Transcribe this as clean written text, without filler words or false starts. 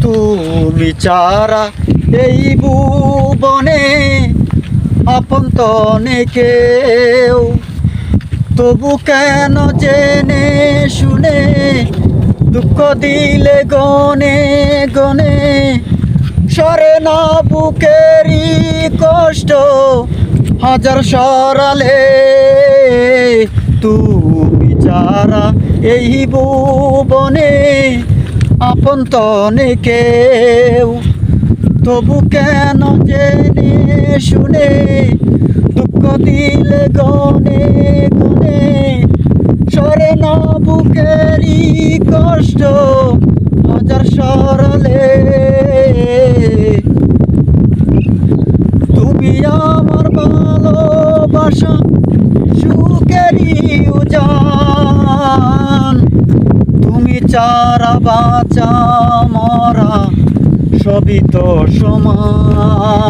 তুমি ছাড়া এই ভুবনে আপন তো নেই কেউ, তবু কেন জেনে শুনে দুঃখ দিলে গনে গনে, সরে না বুকেরই কষ্ট হাজার সরালে। তুমি ছাড়া এই ভুবনে আপন তো নেই কেউ, তবু কেন জেনে শুনে দুঃখ দিলে গনে গনে, সরে না বুকেরই কষ্ট হাজার সরালে। তুমি আমার ভালোবাসা সুখেরই উজান, তুমি ছাড়া বাঁচা মরা সবই তো সমান।